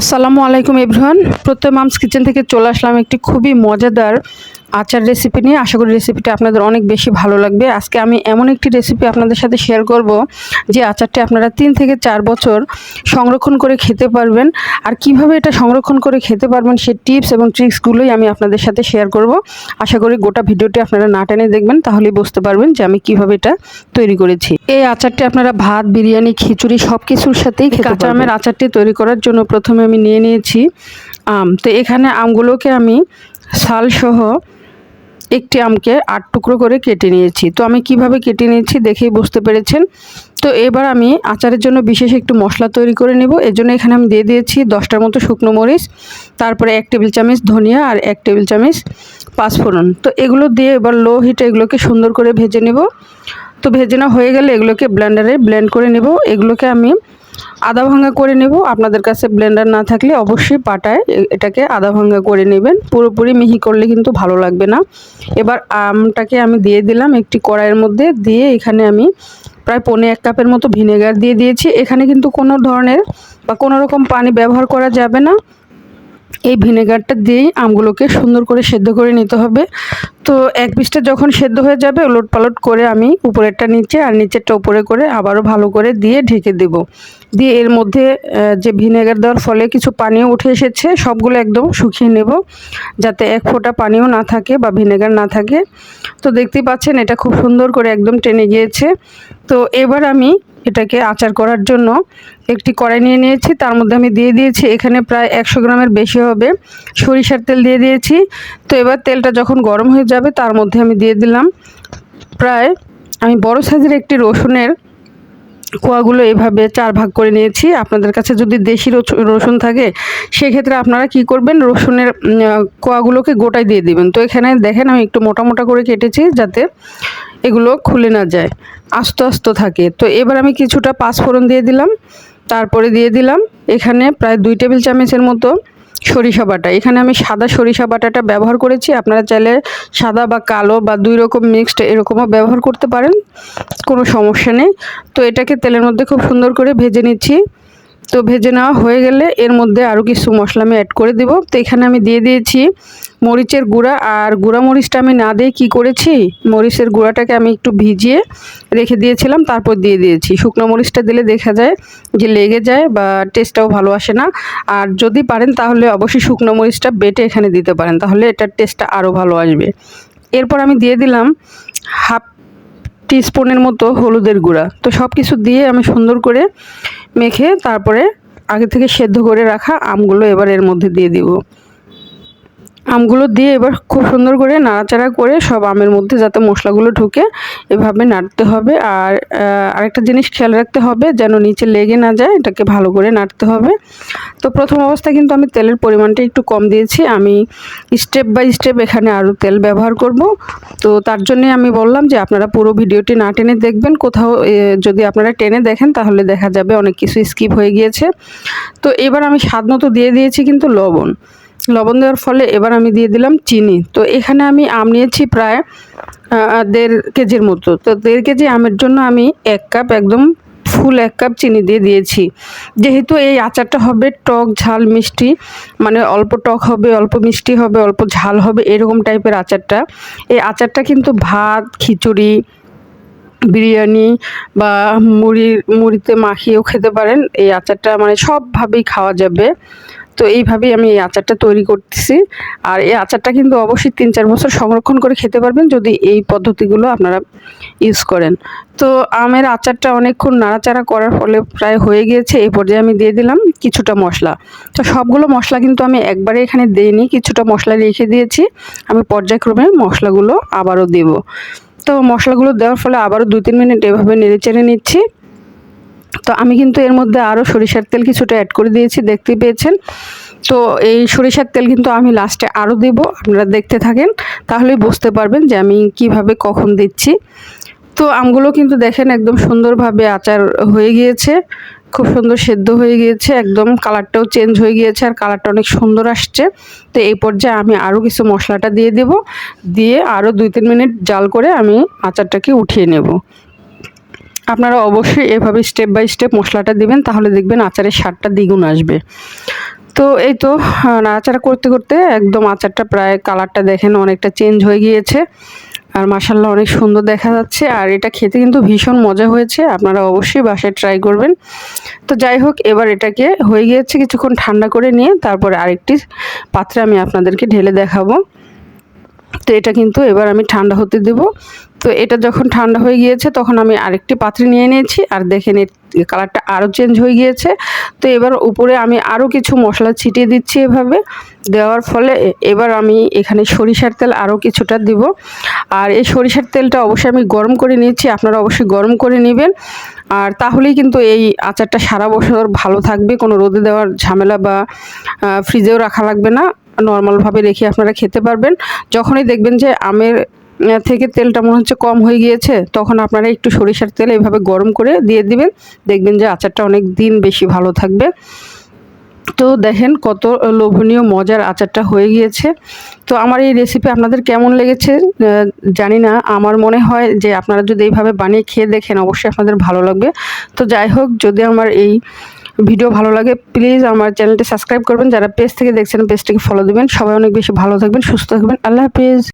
আসসালামু আলাইকুম এভরিওয়ান। প্রত্যয় মামস কিচেন থেকে চলে আসলাম একটি খুবই মজাদার আচার রেসিপি নিয়ে। আশা করি রেসিপিটা আপনাদের অনেক বেশি ভালো লাগবে। আজকে আমি এমন একটি রেসিপি আপনাদের সাথে শেয়ার করব যে আচারটি আপনারা 3 থেকে 4 বছর সংরক্ষণ করে খেতে পারবেন। আর কিভাবে এটা সংরক্ষণ করে খেতে পারবেন সেই টিপস এবং ট্রিক্সগুলোই আমি আপনাদের সাথে শেয়ার করব। আশা করি গোটা ভিডিওটি আপনারা না টেনে দেখবেন, তাহলেই বুঝতে পারবেন যে আমি কিভাবে এটা তৈরি করেছি। এই আচারটি আপনারা ভাত, বিরিয়ানি, খিচুড়ি সব কিছুর সাথেই খেতে পারবেন। কাঁচা আমের আচারটি তৈরি করার জন্য প্রথমে আমি নিয়ে নিয়েছি আম। তো এখানে আমগুলোকে আমি ছাল সহ একটি আমকে 8 টুকরো করে কেটে নিয়েছি। তো আমি কিভাবে কেটে নিয়েছি দেখেই বুঝতে পেরেছেন। তো এবার আমি আচারের জন্য বিশেষ একটু মশলা তৈরি করে নেব। এর জন্য এখানে আমি দিয়ে দিয়েছি 10টার মতো শুকনো মরিচ, তারপরে 1 টেবিল চামচ ধনিয়া আর 1 টেবিল চামচ পাঁচফোড়ন। তো এগুলো দিয়ে এবার লো হিটে এগুলোকে সুন্দর করে ভেজে নেব। তো ভেজে নেওয়া হয়ে গেলে এগুলোকে ব্লেন্ডারে ব্লেন্ড করে নেব। এগুলোকে আমি আধা ভাঙা করে নেব। আপনাদের কাছে ব্লেন্ডার না থাকলে অবশ্যই পাটায় এটাকে আধা ভাঙা করে নেবেন, পুরোপুরি মিহি করলে কিন্তু ভালো লাগবে না। এবার আমটাকে আমি দিয়ে দিলাম একটি কড়াইয়ের মধ্যে, দিয়ে এখানে আমি প্রায় 1.5 কাপের মতো ভিনেগার দিয়ে দিয়েছি। এখানে কিন্তু কোনো ধরনের বা কোনো রকম পানি ব্যবহার করা যাবে না। এই ভিনেগারটা দিয়েই আমগুলোকে সুন্দর করে সেদ্ধ করে নিতে হবে। তো এক পিসটা যখন সেদ্ধ হয়ে যাবে ওলট পালট করে আমি উপরেরটা নিচে আর নিচেরটা উপরে করে আবারও ভালো করে দিয়ে ঢেকে দেব। দিয়ে এর মধ্যে যে ভিনেগার দেওয়ার ফলে কিছু পানিও উঠে এসেছে, সবগুলো একদম শুকিয়ে নেব যাতে এক ফোঁটা পানিও না থাকে বা ভিনেগার না থাকে। তো দেখতেই পাচ্ছেন এটা খুব সুন্দর করে একদম টেনে গিয়েছে। তো এবার আমি এটাকে আচার করার জন্য একটি কড়াই নিয়ে নিয়েছি। তার মধ্যে আমি দিয়ে দিয়েছি এখানে প্রায় 100 গ্রামের বেশি হবে সরিষার তেল দিয়ে দিয়েছি। তো এবার তেলটা যখন গরম হয়ে যাবে তার মধ্যে আমি দিয়ে দিলাম প্রায় আমি বড় সাইজের একটি রসুনের কোয়াগুলো এভাবে 4 ভাগ করে নিয়েছি। আপনাদের কাছে যদি দেশি রসুন থাকে সেক্ষেত্রে আপনারা কি করবেন, রসুনের কোয়াগুলোকে গোটায় দিয়ে দিবেন। তো এখানে দেখেন আমি একটু মোটা মোটা করে কেটেছি যাতে এগুলো খুলে না যায়, আস্তে আস্তে থাকে। তো এবার আমি কিছুটা পাঁচফোড়ন দিয়ে দিলাম, তারপরে দিয়ে দিলাম এখানে প্রায় 2 টেবিল চামচের মতো সরিষা বাটা। এখানে আমি সাদা সরিষা বাটাটা ব্যবহার করেছি, আপনারা চাইলে সাদা বা কালো বা 2 রকম মিক্সড এরকমও ব্যবহার করতে পারেন, কোনো সমস্যা নেই। তো এটাকে তেলের মধ্যে খুব সুন্দর করে ভেজে নিচ্ছি। তো ভেজে নেওয়া হয়ে গেলে এর মধ্যে আরও কিছু মশলা আমি অ্যাড করে দেব। তো এখানে আমি দিয়ে দিয়েছি মরিচের গুঁড়া, আর গুঁড়া মরিচটা আমি না দিয়ে কী করেছি, মরিচের গুঁড়াটাকে আমি একটু ভিজিয়ে রেখে দিয়েছিলাম, তারপর দিয়ে দিয়েছি। শুকনো মরিচটা দিলে দেখা যায় যে লেগে যায় বা টেস্টটাও ভালো আসে না। আর যদি পারেন তাহলে অবশ্যই শুকনো মরিচটা বেটে এখানে দিতে পারেন, তাহলে এটার টেস্টটা আরও ভালো আসবে। এরপর আমি দিয়ে দিলাম হাফ টিস্পুনের মতো হলুদের গুঁড়া। তো সব কিছু দিয়ে আমি সুন্দর করে মেখে তারপরে আগে থেকে সেদ্ধ করে রাখা আমগুলো এবার এর মধ্যে দিয়ে দিব। আমগুলো দিয়ে এবার খুব সুন্দর করে নাড়াচাড়া করে সব আমের মধ্যে যাতে মশলাগুলো ঢুকে এভাবে নাড়তে হবে। আর আরেকটা জিনিস খেয়াল রাখতে হবে যেন নিচে লেগে না যায়, এটাকে ভালো করে নাড়তে হবে। তো প্রথম অবস্থায় কিন্তু আমি তেলের পরিমাণটা একটু কম দিয়েছি, আমি স্টেপ বাই স্টেপ এখানে আরও তেল ব্যবহার করব। তো তার জন্যে আমি বললাম যে আপনারা পুরো ভিডিওটি না টেনে দেখবেন, কোথাও যদি আপনারা টেনে দেখেন তাহলে দেখা যাবে অনেক কিছু স্কিপ হয়ে গিয়েছে। তো এবার আমি স্বাদ মতো দিয়ে দিয়েছি কিন্তু লবণ দেওয়ার ফলে এবার আমি দিয়ে দিলাম চিনি। তো এখানে আমি আম নিয়েছি প্রায় 1.5 কেজির মতো। তো 1.5 কেজি আমের জন্য আমি 1 কাপ একদম ফুল 1 কাপ চিনি দিয়ে দিয়েছি। যেহেতু এই আচারটা হবে টক ঝাল মিষ্টি, মানে অল্প টক হবে, অল্প মিষ্টি হবে, অল্প ঝাল হবে, এরকম টাইপের আচারটা। এই আচারটা কিন্তু ভাত, খিচুড়ি, বিরিয়ানি বা মুড়িতে মাখিয়েও খেতে পারেন। এই আচারটা মানে সবভাবেই খাওয়া যাবে। তো এইভাবেই আমি এই আচারটা তৈরি করতেছি। আর এই আচারটা কিন্তু অবশ্যই 3-4 বছর সংরক্ষণ করে খেতে পারবেন যদি এই পদ্ধতিগুলো আপনারা ইউজ করেন। তো আমের আচারটা অনেকক্ষণ নাড়াচাড়া করার ফলে প্রায় হয়ে গিয়েছে। এই পর্যায়ে আমি দিয়ে দিলাম কিছুটা মশলা। তো সবগুলো মশলা কিন্তু আমি একবারে এখানে দিইনি, কিছুটা মশলা রেখে দিয়েছি। আমি পর্যায়ক্রমে মশলাগুলো আবারও দেব। তো মশলাগুলো দেওয়ার ফলে আবারও 2-3 মিনিট এভাবে নেড়েচেড়ে নিচ্ছি। তো আমি কিন্তু এর মধ্যে আরও সরিষার তেল কিছুটা অ্যাড করে দিয়েছি, দেখতে পেয়েছেন। তো এই সরিষার তেল কিন্তু আমি লাস্টে আরও দেব, আপনারা দেখতে থাকেন তাহলেই বুঝতে পারবেন যে আমি কিভাবে কখন দিচ্ছি। তো আমগুলো কিন্তু দেখেন একদম সুন্দরভাবে আচার হয়ে গিয়েছে, খুব সুন্দর সেদ্ধ হয়ে গিয়েছে, একদম কালারটাও চেঞ্জ হয়ে গিয়েছে আর কালারটা অনেক সুন্দর আসছে। তো এই পর্যায়ে আমি আরও কিছু মশলাটা দিয়ে দেব, দিয়ে আরও 2-3 মিনিট জাল করে আমি আচারটাকে উঠিয়ে নেব। আপনারা অবশ্যই এভাবে স্টেপ বাই স্টেপ মশলাটা দিবেন, তাহলে দেখবেন আচারের স্বাদটা দ্বিগুণ আসবে। তো এই তো নাড়াচাড়া করতে করতে একদম আচারটা প্রায় কালারটা দেখেন অনেকটা চেঞ্জ হয়ে গিয়েছে। আর মাশাআল্লাহ অনেক সুন্দর দেখা যাচ্ছে। আর এটা খেতে কিন্তু ভীষণ মজা হয়েছে, আপনারা অবশ্যই বাসায় ট্রাই করবেন। তো যাই হোক, এবার এটাকে হয়ে গিয়েছে, কিছুক্ষণ ঠান্ডা করে নিয়ে তারপরে আরেকটি পাত্রে আমি আপনাদেরকে ঢেলে দেখাবো। তো এটা কিন্তু এবার আমি ঠান্ডা হতে দেব। তো এটা যখন ঠান্ডা হয়ে গিয়েছে তখন আমি আরেকটি পাত্রে নিয়ে নিয়েছি। আর দেখেন এর কালারটা আরও চেঞ্জ হয়ে গিয়েছে। তো এবার উপরে আমি আরও কিছু মশলা ছিটিয়ে দিচ্ছি। এভাবে দেওয়ার ফলে এবার আমি এখানে সরিষার তেল আরও কিছুটা দিব। আর এই সরিষার তেলটা অবশ্যই আমি গরম করে নিয়েছি, আপনারা অবশ্যই গরম করে নেবেন। আর তাহলেই কিন্তু এই আচারটা সারা বছর ভালো থাকবে, কোনো রোদে দেওয়ার ঝামেলা বা ফ্রিজেও রাখা লাগবে না, নর্মালভাবে রেখে আপনারা খেতে পারবেন। যখনই দেখবেন যে আমের থেকে তেলটা মনে হচ্ছে কম হয়ে গিয়েছে, তখন আপনারা একটু সরিষার তেল এইভাবে গরম করে দিয়ে দিবেন, দেখবেন যে আচারটা অনেক দিন বেশি ভালো থাকবে। তো দেখেন কত লোভনীয় মজার আচারটা হয়ে গিয়েছে। তো আমার এই রেসিপি আপনাদের কেমন লেগেছে জানি না, আমার মনে হয় যে আপনারা যদি এইভাবে বানিয়ে খেয়ে দেখেন অবশ্যই আপনাদের ভালো লাগবে। তো যাই হোক, যদি আমার এই ভিডিও ভালো লাগে প্লিজ আমার চ্যানেলটি সাবস্ক্রাইব করবেন, যারা পেজ থেকে দেখছেন পেজটিকে ফলো দেবেন। সবাই অনেক বেশি ভালো থাকবেন, সুস্থ থাকবেন। আল্লাহ হাফেজ।